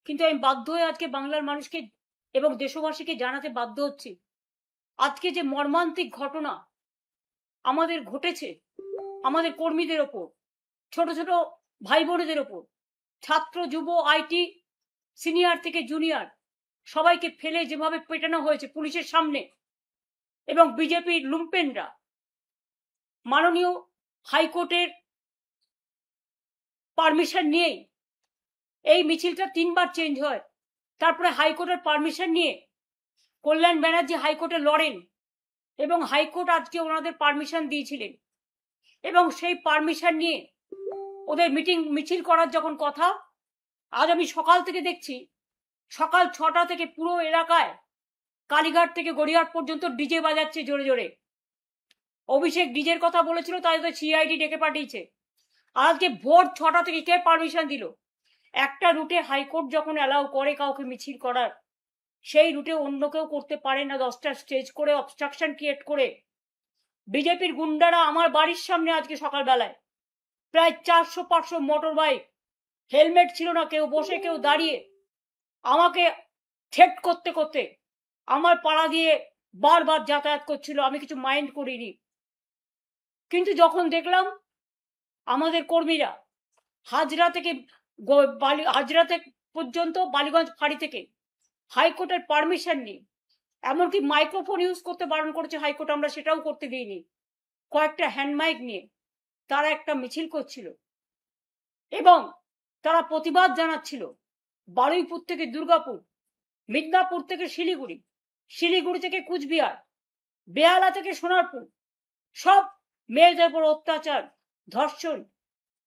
কিন্তু আমি বাধ্য হয়ে আজকে বাংলার মানুষকে এবং দেশবাসীকে জানাতে বাধ্য হচ্ছি, আজকে যে মর্মান্তিক ঘটনা আমাদের ঘটেছে, আমাদের কর্মীদের ওপর, ছোট ছোট ভাই বোনেদের ওপর, ছাত্র যুব আইটি সিনিয়র থেকে জুনিয়র সবাইকে ফেলে যেভাবে পেটানো হয়েছে পুলিশের সামনে, এবং বিজেপির লুম্পেনরা মাননীয় হাইকোর্টের পারমিশন নিয়েই এই মিছিলটা 3বার চেঞ্জ হয়। তারপরে হাইকোর্টের পারমিশন নিয়ে কল্যাণ ব্যানার্জি হাইকোর্টে লড়েন এবং হাইকোর্ট আজকে ওনাদের পারমিশন দিয়েছিলেন, এবং সেই পারমিশন নিয়ে ওদের মিছিল করার যখন কথা, আজ আমি সকাল থেকে দেখছি সকাল 6টা থেকে পুরো এলাকায় কালীঘাট থেকে গড়িয়াহাট পর্যন্ত ডিজে বাজাচ্ছে জোরে জোরে। অভিষেক ডিজের কথা বলেছিল, তাই তো সিআইডি ডেকে পাঠিয়েছে। আজকে ভোর 6টা থেকে কে পারমিশন দিল? একটা রুটে হাইকোর্ট যখন অ্যালাউ করে কাউকে মিছিল করার, সেই রুটে অন্য কেউ করতে পারে না। 10টা স্টেজ করে অবস্ট্রাকশন ক্রিয়েট করে বিজেপির গুন্ডারা আমার বাড়ির সামনে আজকে সকালবেলায় প্রায় 400-500 মোটর বাইক, হেলমেট ছিল না, কেউ বসে কেউ দাঁড়িয়ে, আমাকে থ্রেট করতে করতে আমার পাড়া দিয়ে বারবার যাতায়াত করছিল। আমি কিছু মাইন্ড করিনি, কিন্তু যখন দেখলাম আমাদের কর্মীরা হাজরা থেকে পর্যন্ত বালিগঞ্জ ফাঁড়ি থেকে হাইকোর্টের পারমিশন নিয়ে, এমনকি মাইক্রোফোন ইউজ করতে বারণ করেছে হাইকোর্ট, আমরা সেটাও করতে দিইনি, কয়েকটা হ্যান্ড মাইক নিয়ে তারা একটা মিছিল করছিল এবং তারা প্রতিবাদ জানাচ্ছিল। বারুইপুর থেকে দুর্গাপুর, মিদনাপুর থেকে শিলিগুড়ি, শিলিগুড়ি থেকে কুচবিহার, বেহালা থেকে সোনারপুর, সব মেয়েদের উপর অত্যাচার, ধর্ষণ,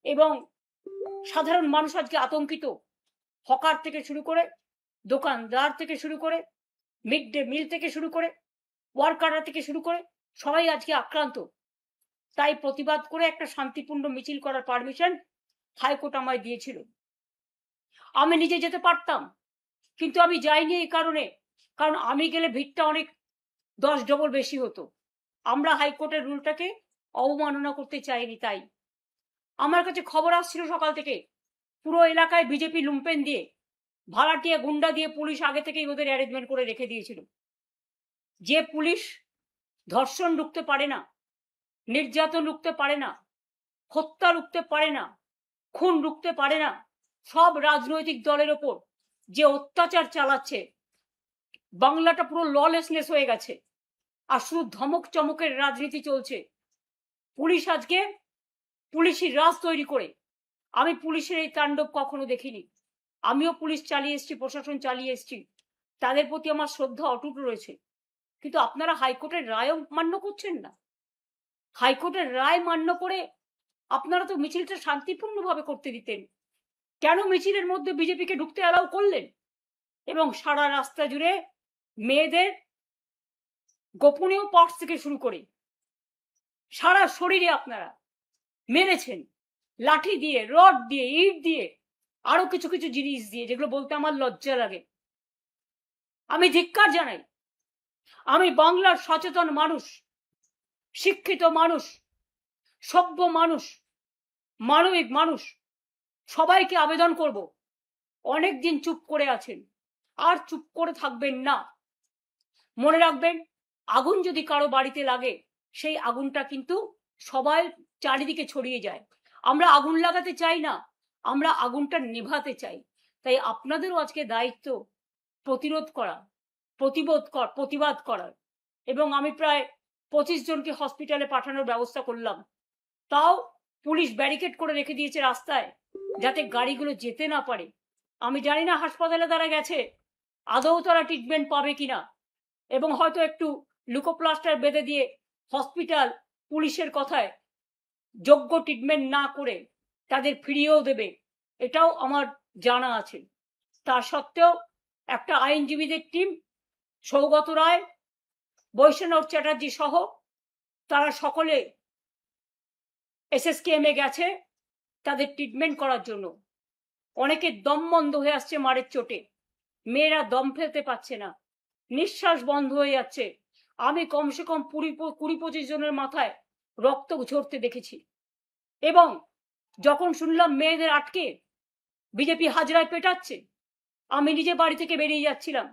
এবং সাধারণ মানুষ আজকে আতঙ্কিত। হকার থেকে শুরু করে, দোকানদার থেকে শুরু করে, মিড ডে মিল থেকে শুরু করে, ওয়ার্কাররা থেকে শুরু করে সবাই আজকে আক্রান্ত। তাই প্রতিবাদ করে একটা শান্তিপূর্ণ মিছিল করার পারমিশন হাইকোর্ট আমায় দিয়েছিল। আমি নিজে যেতে পারতাম, কিন্তু আমি যাইনি এই কারণে, কারণ আমি গেলে ভিড়টা অনেক 10 ডবল বেশি হতো। আমরা হাইকোর্টের রুলটাকে অবমাননা করতে চাইনি। তাই আমার কাছে খবর আসছিল সকাল থেকে পুরো এলাকায় বিজেপি লুম্পেন দিয়ে, ভাড়াটিয়া গুন্ডা দিয়ে পুলিশ আগে থেকেই ওদের অ্যারেঞ্জমেন্ট করে রেখে দিয়েছিল। যে পুলিশ ধর্ষণ রুখতে পারে না, নির্যাতন রুখতে পারে না, হত্যা রুখতে পারে না, খুন রুখতে পারে না, সব রাজনৈতিক দলের ওপর যে অত্যাচার চালাচ্ছে, বাংলাটা পুরো ললেসনেস হয়ে গেছে আর শুধু ধমক চমকের রাজনীতি চলছে। পুলিশ আজকে পুলিশি রাজ তৈরি করে, আমি পুলিশের এই তাণ্ডব কখনো দেখিনি। আমিও পুলিশ চালিয়ে এসেছি, প্রশাসন চালিয়ে এসেছি, তাদের প্রতি আমার শ্রদ্ধা অটুট রয়েছে। কিন্তু আপনারা হাইকোর্টের রায়ও মান্য করছেন না। হাইকোর্টের রায় মান্য করে আপনারা তো মিছিলটা শান্তিপূর্ণভাবে করতে দিতেন, কেন মিছিলের মধ্যে বিজেপিকে ঢুকতে অ্যালাউ করলেন? এবং সারা রাস্তা জুড়ে মেয়েদের গোপনীয় পার্টস থেকে শুরু করে সারা শরীরে আপনারা মেরেছেন, লাঠি দিয়ে, রড দিয়ে, ইট দিয়ে, আরো কিছু কিছু জিনিস দিয়ে, যেগুলো বলতে আমার লজ্জা লাগে। আমি ধিক্কার জানাই। আমি বাংলার সচেতন মানুষ, শিক্ষিত মানুষ, সভ্য মানুষ, মানবিক মানুষ, সবাইকে আবেদন করব, অনেকদিন চুপ করে আছেন, আর চুপ করে থাকবেন না। মনে রাখবেন, আগুন যদি কারো বাড়িতে লাগে, সেই আগুনটা কিন্তু সবাই চারিদিকে ছড়িয়ে যায়। আমরা আগুন লাগাতে চাই না, আমরা আগুনটা নেভাতে চাই। তাই আপনাদেরও আজকে দায়িত্ব প্রতিরোধ করা, প্রতিবাদ করার। এবং আমি প্রায় 25 জনকে হসপিটালে পাঠানোর ব্যবস্থা করলাম। তাও পুলিশ ব্যারিকেড করে রেখে দিয়েছে রাস্তায়, যাতে গাড়িগুলো যেতে না পারে। আমি জানি না হাসপাতালে তারা গেছে আদৌ তারা ট্রিটমেন্ট পাবে কিনা, এবং হয়তো একটু লুকোপ্লাস্টার বেঁধে দিয়ে হসপিটাল পুলিশের কথায় যোগ্য ট্রিটমেন্ট না করে তাদের ফিরিয়েও দেবে, এটাও আমার জানা আছে। তা সত্ত্বেও একটা আইনজীবীদের টিম, সৌগত রায়, বৈষ্ণব চ্যাটার্জি সহ, তারা সকলে SSKM-এ গেছে তাদের ট্রিটমেন্ট করার জন্য। অনেকের দম বন্ধ হয়ে আসছে মারের চোটে, মেয়েরা দম ফেলতে পারছে না, নিঃশ্বাস বন্ধ হয়ে যাচ্ছে। আমি কমসে কম 20-25 জনের মাথায় রক্ত ঝরতে দেখেছি। এবং যখন শুনলাম মেয়েদের আটকে বিজেপি হাজরায় পেটাচ্ছে, আমি নিজে বাড়ি থেকে বেরিয়ে যাচ্ছিলাম,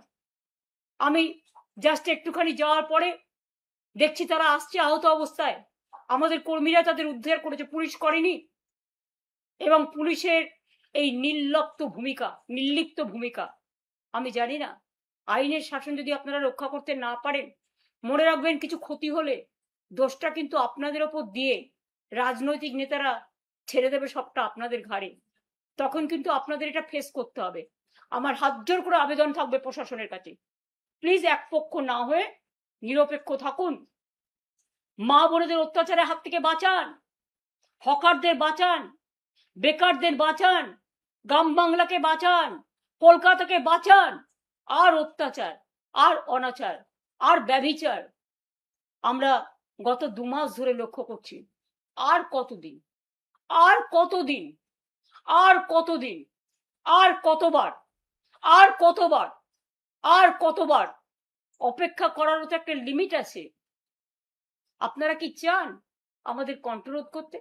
আমি জাস্ট একটুখানি যাওয়ার পরে দেখছি তারা আসছে আহত অবস্থায়। আমাদের কর্মীরা তাদের উদ্ধার করেছে, পুলিশ করেনি। এবং পুলিশের এই নির্লিপ্ত ভূমিকা, আমি জানি না আইনের শাসন যদি আপনারা রক্ষা করতে না পারেন, মনে রাখবেন কিছু ক্ষতি হলে দোষটা কিন্তু আপনাদের ওপর দিয়ে রাজনৈতিক নেতারা ছেড়ে দেবে সবটা আপনাদের ঘাড়ে। তখন কিন্তু আপনাদের এটা ফেস করতে হবে। আমার হাত জোর করে আবেদন থাকবে প্রশাসনের কাছে, প্লিজ এক পক্ষ না হয়ে নিরপেক্ষ থাকুন। মা বোনেদের অত্যাচারের হাত থেকে বাঁচান, হকারদের বাঁচান, বেকারদের বাঁচান, গ্রাম বাংলাকে বাঁচান, কলকাতাকে বাঁচান। আর অত্যাচার, আর অনাচার, আর ব্যভিচার আমরা গত 2 মাস ধরে লক্ষ্য করছি। আর কতদিন, আর কতদিন, আর কতদিন, আর কতবার, আর কতবার, আর কতবার অপেক্ষা করারও তো একটা লিমিট আছে। আপনারা কি চান আমাদের কন্ট্রোল করতে?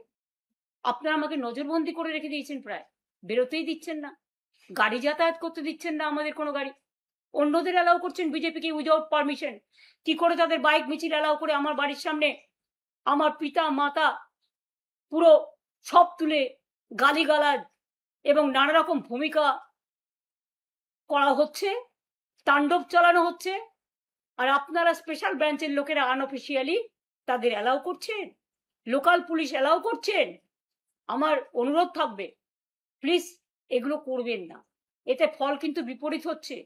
আপনারা আমাকে নজরবন্দি করে রেখে দিয়েছেন, প্রায় বেরোতেই দিচ্ছেন না, গাড়ি যাতায়াত করতে দিচ্ছেন না, আমাদের কোনো গাড়ি। অন্যদের অ্যালাউ করছেন বিজেপিকে উইদাউট পারমিশন। কি করে তাদের বাইক মিছিল অ্যালাউ করে আমার বাড়ির সামনে আমার পিতা মাতা পুরো সব তুলে গালিগালাজ এবং নানা রকম ভূমিকা করা হচ্ছে, তাণ্ডব চালানো হচ্ছে। আর আপনারা স্পেশাল ব্রাঞ্চের লোকেরা আনঅফিসিয়ালি তাদের অ্যালাউ করছেন, লোকাল পুলিশ অ্যালাউ করছেন। আমার অনুরোধ থাকবে, প্লিজ এগুলো করবেন না। এতে ফল কিন্তু বিপরীত হচ্ছে।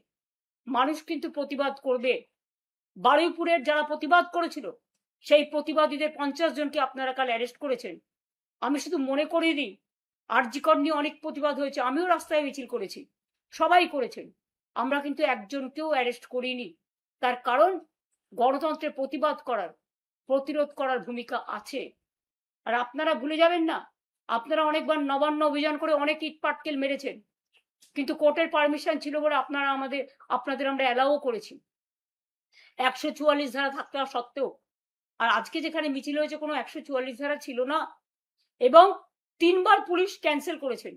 মানুষ কিন্তু প্রতিবাদ করবে। বারুইপুরের যারা প্রতিবাদ করেছিল সেই প্রতিবাদীদের 50 জনকে আপনারা কাল অ্যারেস্ট করেছেন। আমি শুধু মনে করিয়ে দিই, আরজি কর নিয়ে অনেক প্রতিবাদ হয়েছে, আমিও রাস্তায় মিছিল করেছি, সবাই করেছেন। আমরা কিন্তু একজনকেও অ্যারেস্ট করিনি। তার কারণ গণতন্ত্রের প্রতিবাদ করার, প্রতিরোধ করার ভূমিকা আছে। আর আপনারা ভুলে যাবেন না, আপনারা অনেকবার নবান্ন অভিযান করে অনেক ইট পাটকেল মেরেছেন, কিন্তু কোর্টের পারমিশন ছিল বলে আপনাদের আমরা অ্যালাও করেছি 144 ধারা থাকা সত্ত্বেও। আর আজকে যেখানে মিছিল হয়েছে কোনো 144 ধারা ছিল না, এবং 3 বার পুলিশ ক্যান্সেল করেছেন।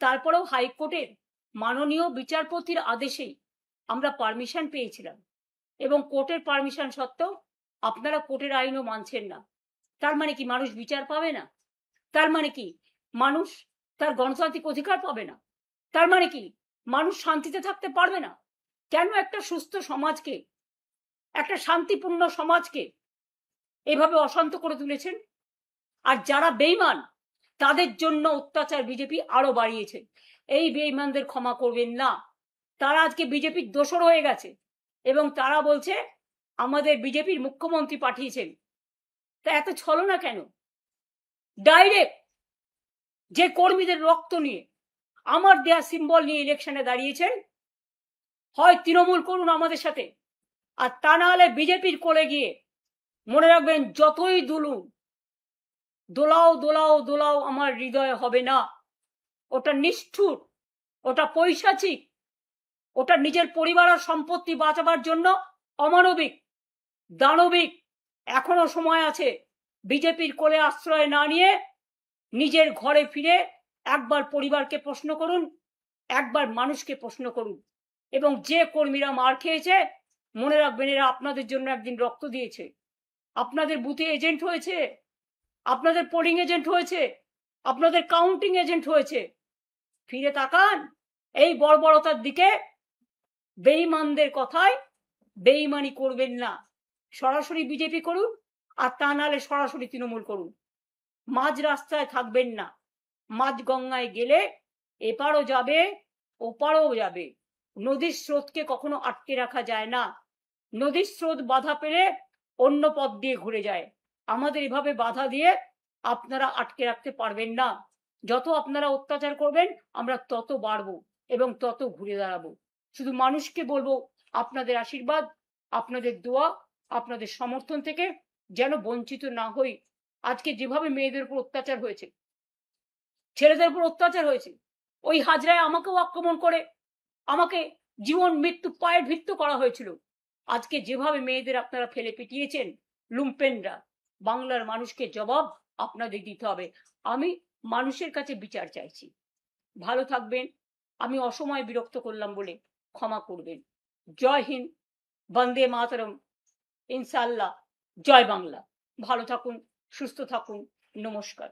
তারপরেও হাইকোর্টের মাননীয় বিচারপতির আদেশেই আমরা পারমিশন পেয়েছিলাম, এবং কোর্টের পারমিশন সত্ত্বেও আপনারা কোর্টের আইনও মানছেন না। তার মানে কি মানুষ বিচার পাবে না? তার মানে কি মানুষ তার গণতান্ত্রিক অধিকার পাবে না? তার মানে কি মানুষ শান্তিতে থাকতে পারবে না? কেন একটা সুস্থ সমাজকে, একটা শান্তিপূর্ণ সমাজকে এভাবে অশান্ত করে তুলেছেন? আর যারা বেঈমান তাদের জন্য অত্যাচার বিজেপি আরো বাড়িয়েছে। এই বেঈমানদের ক্ষমা করবেন না। তারা আজকে বিজেপির দোসর হয়ে গেছে এবং তারা বলছে আমাদের বিজেপির মুখ্যমন্ত্রী পাঠিয়েছেন। তা এত ছলনা কেন? ডাইরেক্ট যে কর্মীদের রক্ত নিয়ে, আমার দেয়া সিম্বল নিয়ে ইলেকশনে দাঁড়িয়েছেন, হয় তৃণমূল করুন আমাদের সাথে, আর তা না হলে বিজেপির কোলে গিয়ে মনে রাখবেন যতই দুলুন, দোলাও দোলাও দোলাও আমার হৃদয় হবে না। ওটা নিষ্ঠুর, ওটা পৈশাচিক, ওটা নিজের পরিবার আর সম্পত্তি বাঁচাবার জন্য অমানবিক, দানবিক। এখনো সময় আছে। বিজেপির কোলে আশ্রয় না নিয়ে নিজের ঘরে ফিরে একবার পরিবারকে প্রশ্ন করুন, একবার মানুষকে প্রশ্ন করুন। এবং যে কর্মীরা মার খেয়েছে মনে রাখবেন এরা আপনাদের জন্য একদিন রক্ত দিয়েছে, আপনাদের বুথে এজেন্ট হয়েছে, আপনাদের পোলিং এজেন্ট হয়েছে, আপনাদের কাউন্টিং এজেন্ট হয়েছে। ফিরে তাকান এই বর্বরতার দিকে। বেঈমানদের কথায় বেঈমানি করবেন না। সরাসরি বিজেপি করুন, আর তা নাহলে সরাসরি তৃণমূল করুন। মাঝ রাস্তায় থাকবেন না। মাঝ গঙ্গায় গেলে এপারও যাবে ওপারও যাবে। নদীর স্রোতকে কখনো আটকে রাখা যায় না। নদীর স্রোত বাধা পেলে অন্য পথ দিয়ে ঘুরে যায়। আমাদের এভাবে বাধা দিয়ে আপনারা আটকে রাখতে পারবেন না। যত আপনারা অত্যাচার করবেন আমরা তত বাড়বো এবং তত ঘুরে দাঁড়াবো। শুধু মানুষকে বলবো আপনাদের আশীর্বাদ, আপনাদের দোয়া, আপনাদের সমর্থন থেকে যেন বঞ্চিত না হই। আজকে যেভাবে মেয়েদের উপর অত্যাচার হয়েছে, ছেলেদের উপর অত্যাচার হয়েছে, ওই হাজরায় আমাকেও আক্রমণ করে আমাকে জীবন মৃত্যু পায়ের ভিত্ত করা হয়েছিল। আজকে যেভাবে মেয়েদের আপনারা ফেলে পিটিয়েছেন লুম্পেনরা, বাংলার মানুষকে জবাব আপনাদের দিতে হবে। আমি মানুষের কাছে বিচার চাইছি। ভালো থাকবেন। আমি অসময়ে বিরক্ত করলাম বলে ক্ষমা করবেন। জয় হিন্দ, বন্দে মাতরম, ইনশাআল্লাহ, জয় বাংলা। ভালো থাকুন, সুস্থ থাকুন, নমস্কার।